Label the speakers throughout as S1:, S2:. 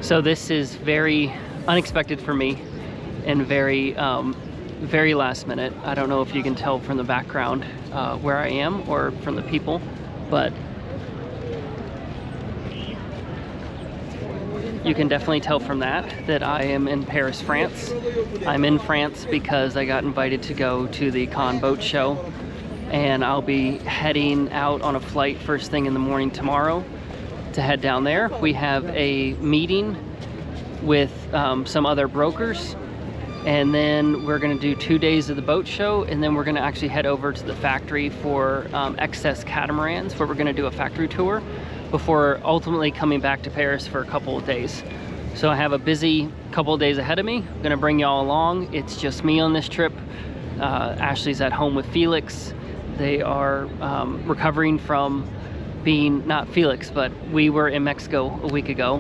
S1: So this is very unexpected for me and very last minute. I don't know if you can tell from the background where I am or from the people, but you can definitely tell from that I am in Paris, France. I'm in France because I got invited to go to the Cannes boat show, and I'll be heading out on a flight first thing in the morning tomorrow to head down there. We have a meeting with some other brokers, and then we're gonna do 2 days of the boat show, and then we're gonna actually head over to the factory for excess catamarans, where we're gonna do a factory tour before ultimately coming back to Paris for a couple of days. So I have a busy couple of days ahead of me. I'm gonna bring y'all along. It's just me on this trip. Ashley's at home with Felix. They are recovering from being, not Felix, but we were in Mexico a week ago.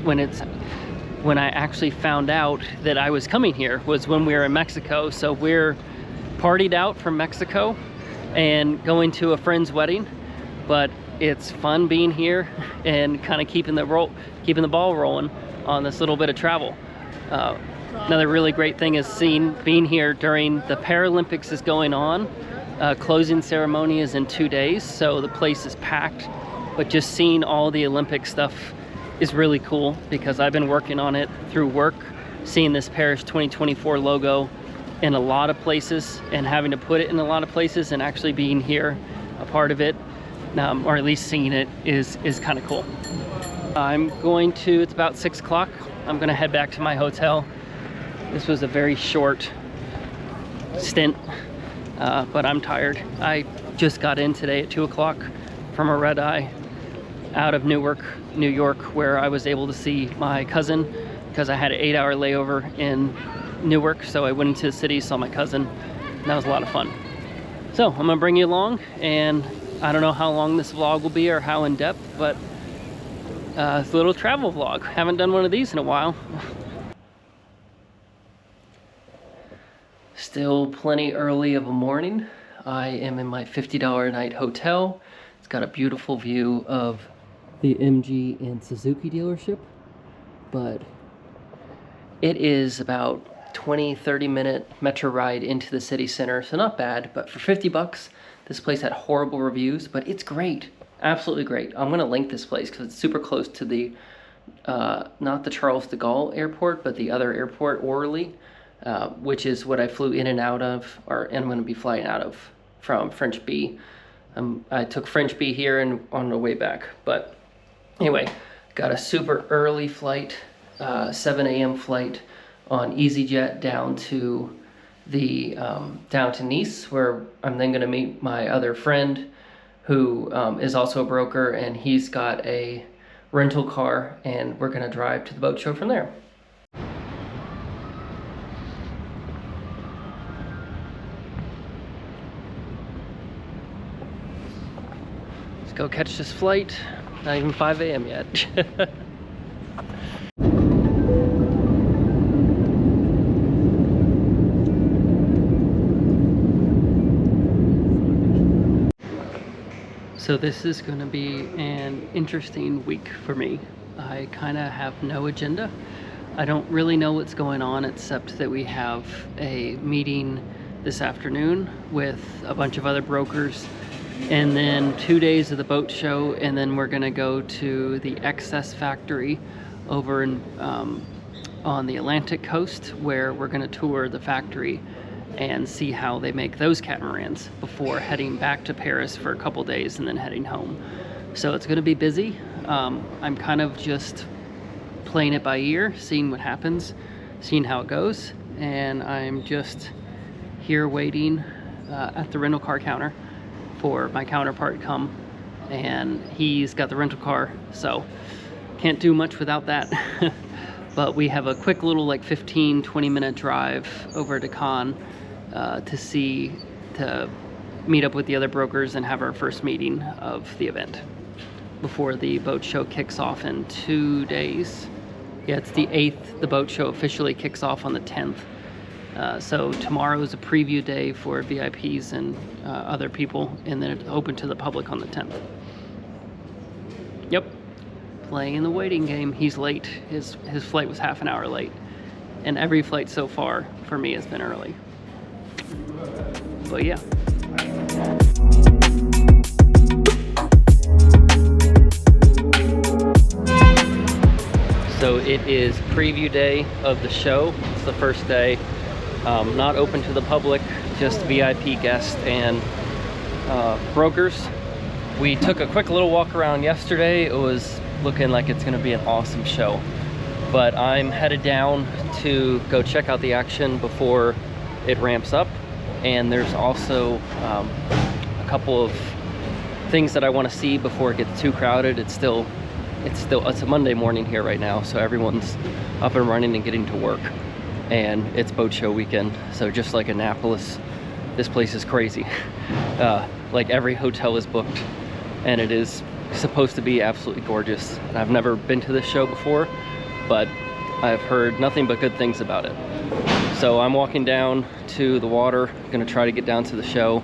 S1: When I actually found out that I was coming here was when we were in Mexico. So we're partied out from Mexico and going to a friend's wedding, but it's fun being here and kind of keeping the ball rolling on this little bit of travel. Another really great thing is being here during the Paralympics is going on. Closing ceremony is in 2 days, so the place is packed, but just seeing all the Olympic stuff is really cool because I've been working on it through work, seeing this Paris 2024 logo in a lot of places and having to put it in a lot of places, and actually being here a part of it, or at least seeing it, is kind of cool. It's about 6 o'clock. I'm gonna head back to my hotel. This was a very short stint, but I'm tired. I just got in today at 2 o'clock from a red eye out of Newark, New York, where I was able to see my cousin because I had an 8-hour layover in Newark. So I went into the city, saw my cousin, and that was a lot of fun. So I'm gonna bring you along, and I don't know how long this vlog will be or how in depth, but it's a little travel vlog. Haven't done one of these in a while. Still plenty early of a morning. I am in my $50 a night hotel. It's got a beautiful view of the MG and Suzuki dealership, but it is about 20-30 minute metro ride into the city center, so not bad. But for 50 bucks, this place had horrible reviews, but it's great, absolutely great. I'm gonna link this place because it's super close to the not the Charles de Gaulle airport, but the other airport, Orly, which is what I flew in and out of, and I'm gonna be flying out of from French B. I took French B here and on the way back. But anyway, got a super early flight, 7 a.m. flight on EasyJet down to Nice, where I'm then gonna meet my other friend who is also a broker, and he's got a rental car, and we're gonna drive to the boat show from there. Go catch this flight. Not even 5 a.m. yet. So this is going to be an interesting week for me. I kind of have no agenda. I don't really know what's going on, except that we have a meeting this afternoon with a bunch of other brokers, and then 2 days of the boat show, and then we're gonna go to the excess factory over on the Atlantic coast, where we're gonna tour the factory and see how they make those catamarans before heading back to Paris for a couple days and then heading home. So it's gonna be busy. I'm kind of just playing it by ear, seeing what happens, seeing how it goes, and I'm just here waiting at the rental car counter for my counterpart to come, and he's got the rental car, so can't do much without that. But we have a quick little like 15-20 minute drive over to Cannes to meet up with the other brokers and have our first meeting of the event before the boat show kicks off in 2 days. Yeah, it's the 8th. The boat show officially kicks off on the 10th. So tomorrow is a preview day for VIPs and other people, and then it's open to the public on the 10th. Yep. playing the waiting game. He's late. His flight was half an hour late. And every flight so far for me has been early. But yeah. So it is preview day of the show. It's the first day. Not open to the public, just VIP guests and brokers. We took a quick little walk around yesterday. It was looking like it's gonna be an awesome show. But I'm headed down to go check out the action before it ramps up. And there's also a couple of things that I wanna see before it gets too crowded. It's a Monday morning here right now, so everyone's up and running and getting to work. And it's boat show weekend, so just like Annapolis, this place is crazy. Like every hotel is booked, and it is supposed to be absolutely gorgeous. And I've never been to this show before, but I've heard nothing but good things about it. So I'm walking down to the water, gonna try to get down to the show.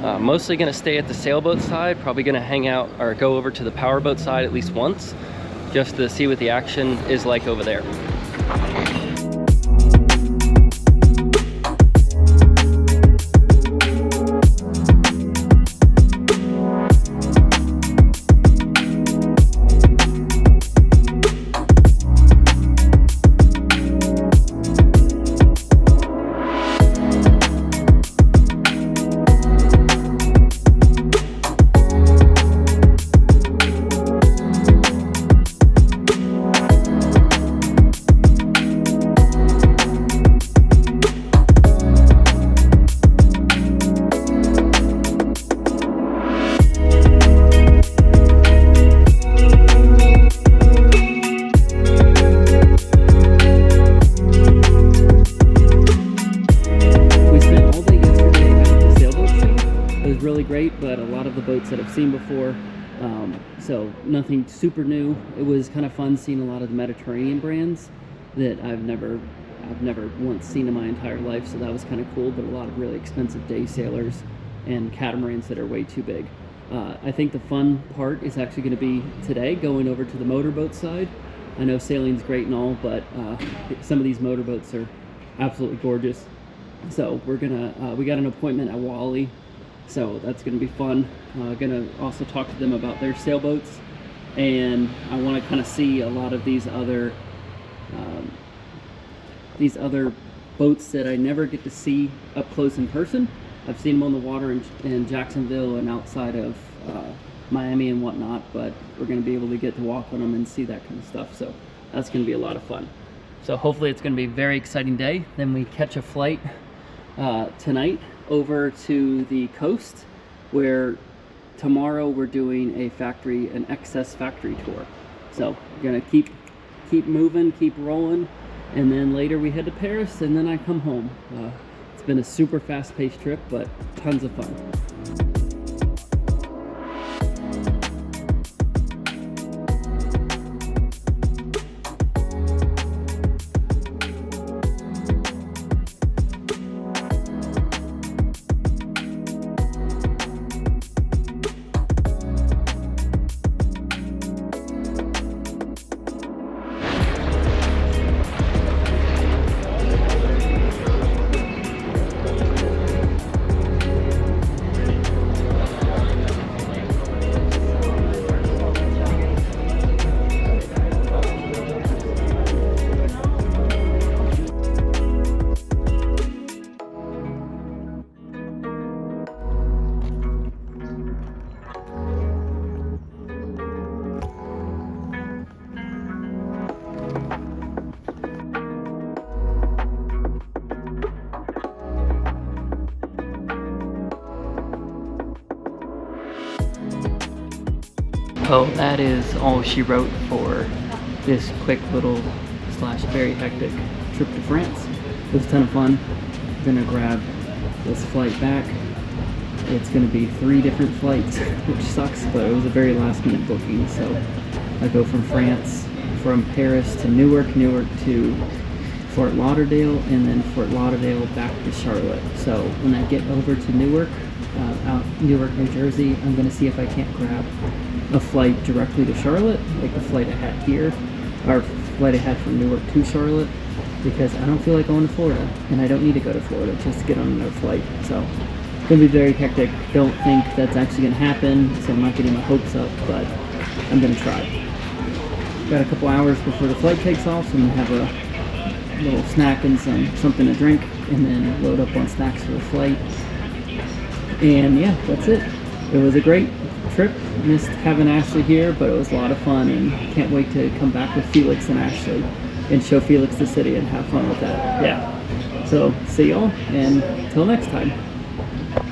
S1: Mostly gonna stay at the sailboat side, probably gonna hang out or go over to the powerboat side at least once, just to see what the action is like over there. But a lot of the boats that I've seen before, so nothing super new. It was kind of fun seeing a lot of the Mediterranean brands that I've never once seen in my entire life, so that was kind of cool. But a lot of really expensive day sailors and catamarans that are way too big. I think the fun part is actually going to be today, going over to the motorboat side. I know sailing's great and all, but some of these motorboats are absolutely gorgeous. So we got an appointment at Wally. So that's going to be fun. Going to also talk to them about their sailboats, and I want to kind of see a lot of these other boats that I never get to see up close in person. I've seen them on the water in Jacksonville and outside of Miami and whatnot, but we're going to be able to get to walk on them and see that kind of stuff. So that's going to be a lot of fun. So hopefully it's going to be a very exciting day. Then we catch a flight tonight over to the coast, where tomorrow we're doing an excess factory tour. So we're gonna keep moving, keep rolling, and then later we head to Paris, and then I come home. It's been a super fast-paced trip, but tons of fun. Oh, that is all she wrote for this quick little / very hectic trip to France. It was a ton of fun. I'm gonna grab this flight back. It's gonna be 3 different flights, which sucks, but it was a very last minute booking. So I go from France, from Paris to Newark, Newark to Fort Lauderdale, and then Fort Lauderdale back to Charlotte. So when I get over to Newark, Newark, New Jersey, I'm gonna see if I can't grab
S2: a flight directly to Charlotte, like the flight I had here, or flight I had from Newark to Charlotte, because I don't feel like going to Florida, and I don't need to go to Florida just to get on another flight. So it's gonna be very hectic. Don't think that's actually gonna happen, so I'm not getting my hopes up, but I'm gonna try. Got a couple hours before the flight takes off, so I'm gonna have a little snack and something to drink, and then load up on snacks for the flight. And yeah, that's it. It was a great trip. Missed having Ashley here, but it was a lot of fun, and can't wait to come back with Felix and Ashley and show Felix the city and have fun with that. Yeah. So see y'all, and till next time.